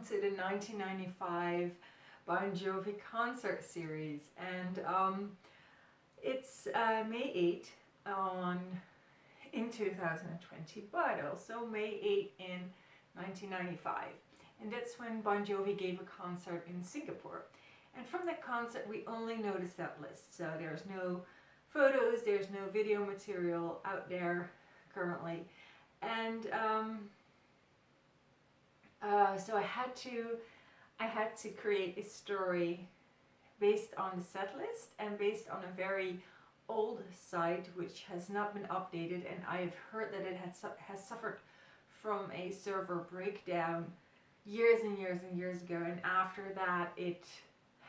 welcome to the 1995 Bon Jovi concert series, and it's May 8 in 2020, but also May 8 in 1995, and that's when Bon Jovi gave a concert in Singapore. And from that concert we only noticed that list, so there's no photos, there's no video material out there currently, and so I had to create a story based on the set list and based on a very old site which has not been updated, and I have heard that it has suffered from a server breakdown years and years and years ago, and after that it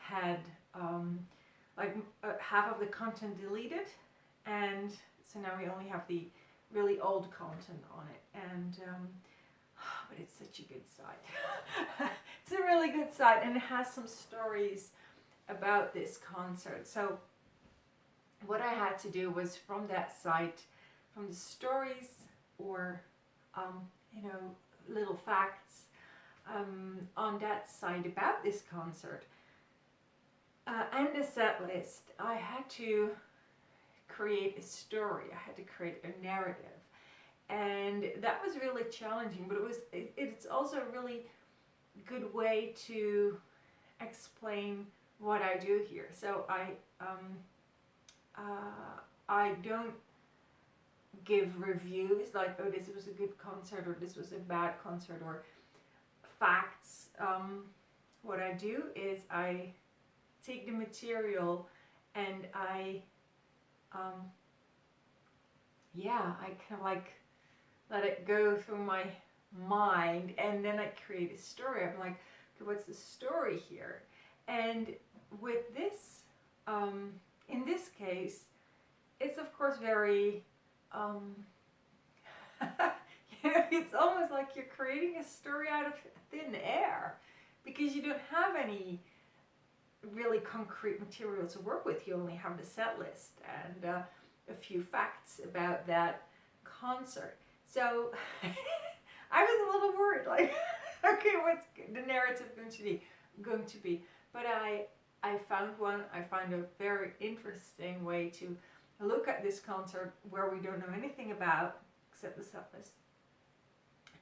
had half of the content deleted, and so now we only have the really old content on it, and but it's such a good site. It's a really good site, and it has some stories about this concert. So what I had to do was, from that site, from the stories or little facts on that site about this concert and the set list, I had to create a story. I had to create a narrative. And that was really challenging, but it's also a really good way to explain what I do here. So I don't give reviews like, oh, this was a good concert or this was a bad concert, or facts. What I do is I take the material and I kind of like let it go through my mind, and then I create a story. I'm like, okay, what's the story here? And with this, in this case, it's of course very, it's almost like you're creating a story out of thin air, because you don't have any really concrete material to work with. You only have the set list and a few facts about that concert. So I was a little worried, like, okay, what's the narrative going to be? But I found one. I found a very interesting way to look at this concert where we don't know anything about except the set list,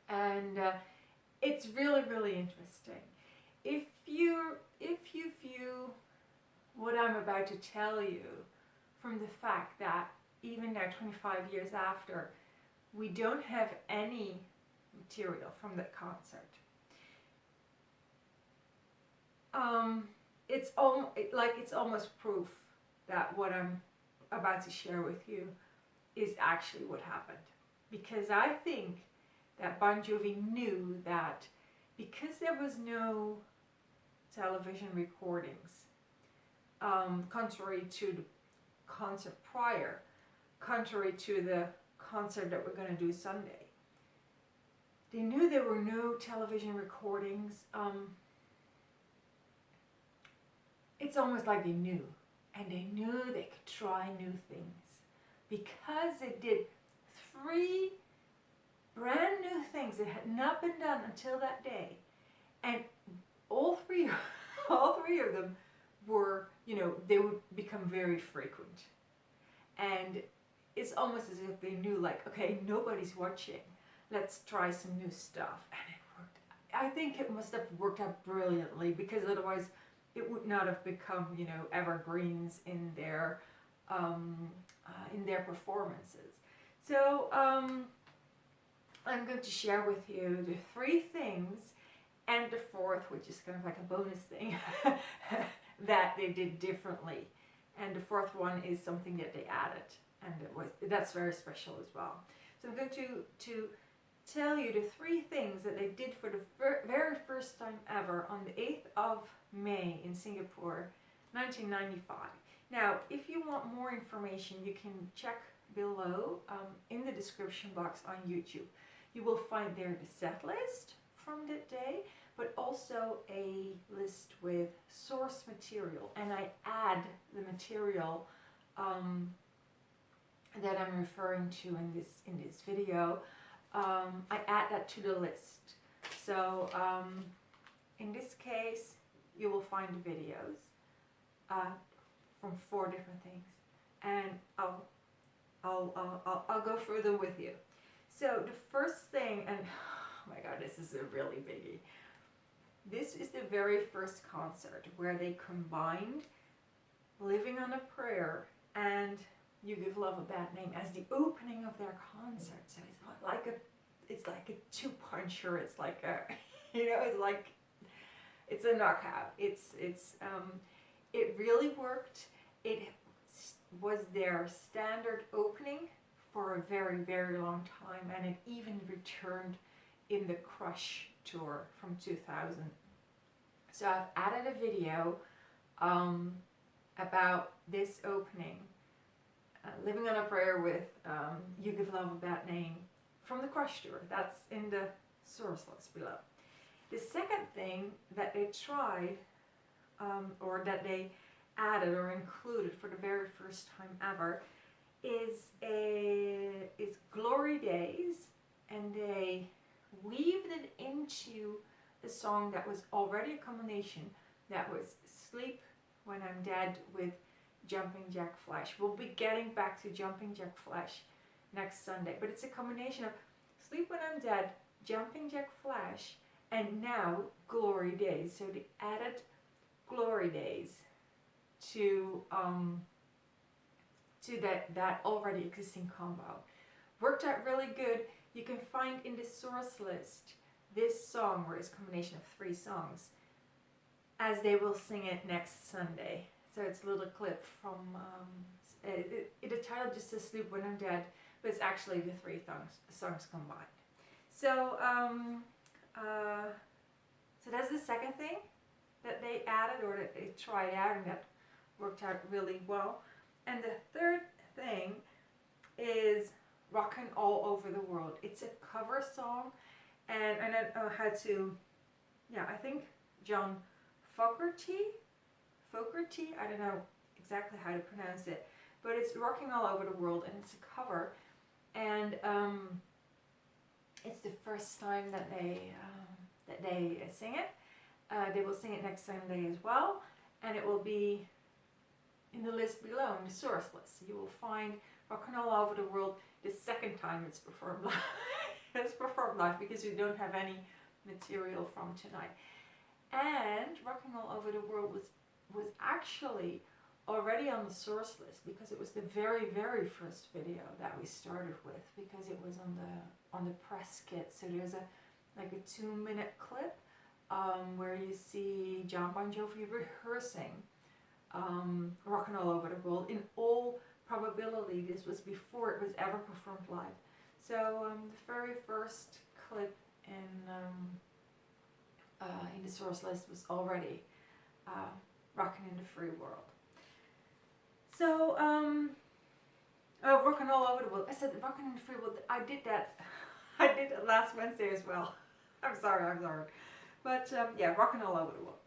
and it's really, really interesting. If you view what I'm about to tell you from the fact that even now, 25 years after, we don't have any material from that concert, it's almost proof that what I'm about to share with you is actually what happened. Because I think that Bon Jovi knew that because there was no television recordings, contrary to the concert prior, contrary to the concert that we're going to do Sunday, they knew there were no television recordings. It's almost like they knew, and they knew they could try new things, because they did 3 brand new things that had not been done until that day, and all three of them were, they would become very frequent. And it's almost as if they knew, like, okay, nobody's watching, let's try some new stuff. And it worked. I think it must have worked out brilliantly, because otherwise it would not have become, evergreens in their performances. So I'm going to share with you the 3 things, and the 4th, which is kind of like a bonus thing, that they did differently. And the 4th one is something that they added, and that's very special as well. So I'm going to tell you the 3 things that they did for the very first time ever on the 8th of May in Singapore, 1995. Now, if you want more information, you can check below in the description box on YouTube. You will find there the set list from that day, but also a list with source material, and I add the material that I'm referring to in this video. I add that to the list. So in this case, you will find videos from 4 different things, and I'll go through them with you. So the first thing, and oh my God, this is a really biggie. This is the very first concert where they combined Living on a Prayer and You Give Love a Bad Name as the opening of their concert. So it's like a two-puncher. It's like a, it's a knockout. It really worked. It was their standard opening for a very, very long time, and it even returned in the Crush tour from 2000. So I've added a video about this opening, Living on a Prayer with You Give Love a Bad Name from the Crush tour. That's in the source list below. The second thing that they tried, or that they added or included for the very first time ever, is Glory Days, and they weaved it into a song that was already a combination, that was Sleep When I'm Dead with Jumping Jack Flash. We'll be getting back to Jumping Jack Flash next Sunday, but it's a combination of Sleep When I'm Dead, Jumping Jack Flash, and now Glory Days. So they added Glory Days to that already existing combo. Worked out really good. You can find in the source list this song, where it's a combination of 3 songs, as they will sing it next Sunday. So it's a little clip from, the title just says Sleep When I'm Dead, but it's actually the 3 songs combined. So, so that's the second thing that they added, or that they tried out, and that worked out really well. And the third thing is Rockin' All Over the World. It's a cover song, and I don't know how to, I think John Fogerty, I don't know exactly how to pronounce it, but it's Rocking All Over the World, and it's a cover, and it's the first time that they sing it. They will sing it next Sunday as well, and it will be in the list below, in the source list. You will find Rockin' All Over the World the second time it's performed live. It's performed live because we don't have any material from tonight. And Rockin' All Over the World was actually already on the source list because it was the very, very first video that we started with, because it was on the press kit. So there's a 2-minute clip where you see John Bon Jovi rehearsing Rockin' All Over the World. In all probability, this was before it was ever performed live. So the very first clip in the source list was already Rockin' in the Free World. So, Rockin' All Over the World. I said Rockin' in the Free World. I did that last Wednesday as well. I'm sorry. But Rockin' All Over the World.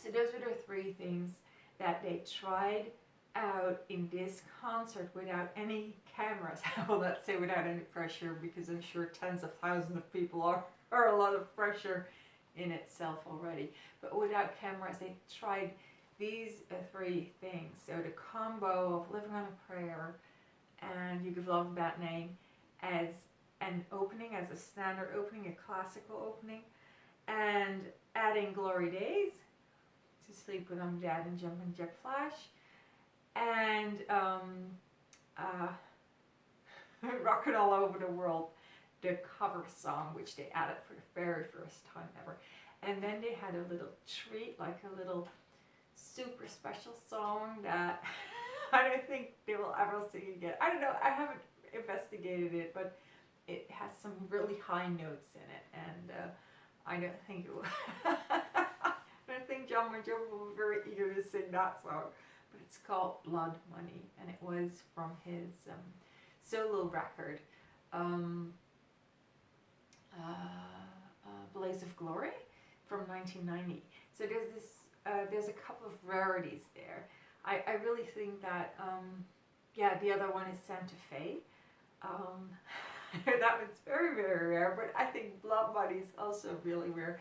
So those were the 3 things that they tried out in this concert without any cameras. I will not say without any pressure, because I'm sure tens of thousands of people are a lot of pressure in itself already. But without cameras, they tried these 3 things. So the combo of Living on a Prayer and You Give Love a Bad Name as an opening, as a standard opening, a classical opening, and adding Glory Days to Sleep When I'm Dead and Jumping Jack Flash, and Rockin' All Over the World, the cover song, which they added for the very first time ever. And then they had a little treat, like a little super special song that I don't think they will ever sing again. I don't know, I haven't investigated it, but it has some really high notes in it, and I don't think it will. I don't think John Bon Jovi will be very eager to sing that song, but it's called Blood Money, and it was from his solo record, Blaze of Glory, from 1990. So there's a couple of rarities there. I really think that the other one is Santa Fe. That one's very, very rare, but I think Blood Money is also really rare.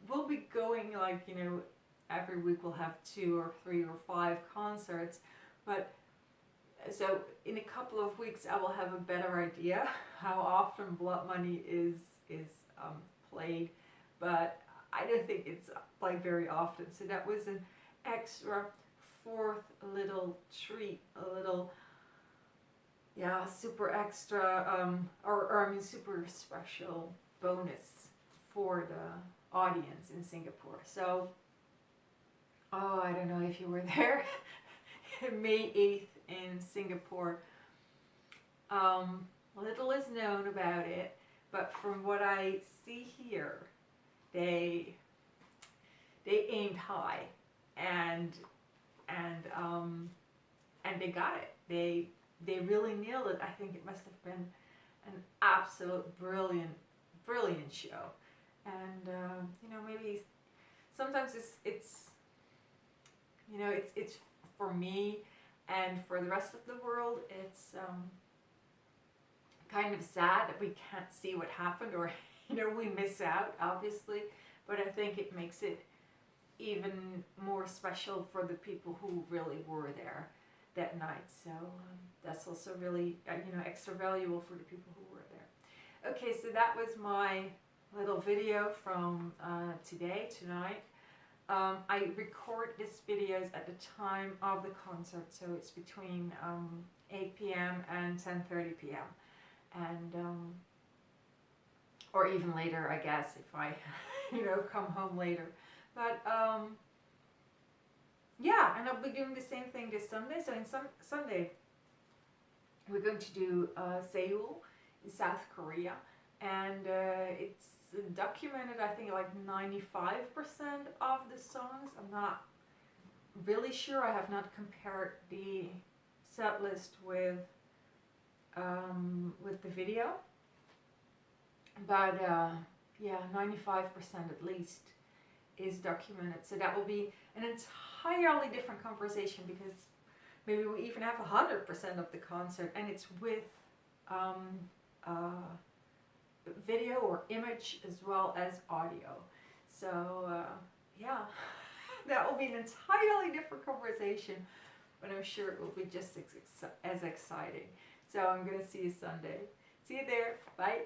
we'll be going like, you know, every week we'll have 2 or 3 or 5 concerts, but so in a couple of weeks I will have a better idea how often Blood Money is played, but I don't think it's played very often. So that was an extra 4th little treat, a little, yeah, super extra, or I mean super special bonus for the audience in Singapore. So, oh, I don't know if you were there, May 8th in Singapore. Little is known about it, but from what I see here, they aimed high, and they got it. They really nailed it. I think it must have been an absolute brilliant show. And you know, maybe sometimes it's you know, it's for me and for the rest of the world, it's kind of sad that we can't see what happened, or you know, we miss out obviously, but I think it makes it even more special for the people who really were there that night. So that's also really you know, extra valuable for the people who were there. Okay, so that was my little video from tonight. I record these videos at the time of the concert, so it's between 8 p.m. and 10:30 p.m. and or even later, I guess, if I you know, come home later. But yeah, and I'll be doing the same thing this Sunday. So in Sunday we're going to do Seoul in South Korea, and it's documented, I think, like 95% of the songs. I'm not really sure. I have not compared the set list with the video, but yeah, 95% at least is documented. So that will be an entirely different conversation, because maybe we even have 100% of the concert, and it's with video or image as well as audio. So yeah, that will be an entirely different conversation, but I'm sure it will be just as exciting. So I'm gonna see you Sunday. See you there. Bye.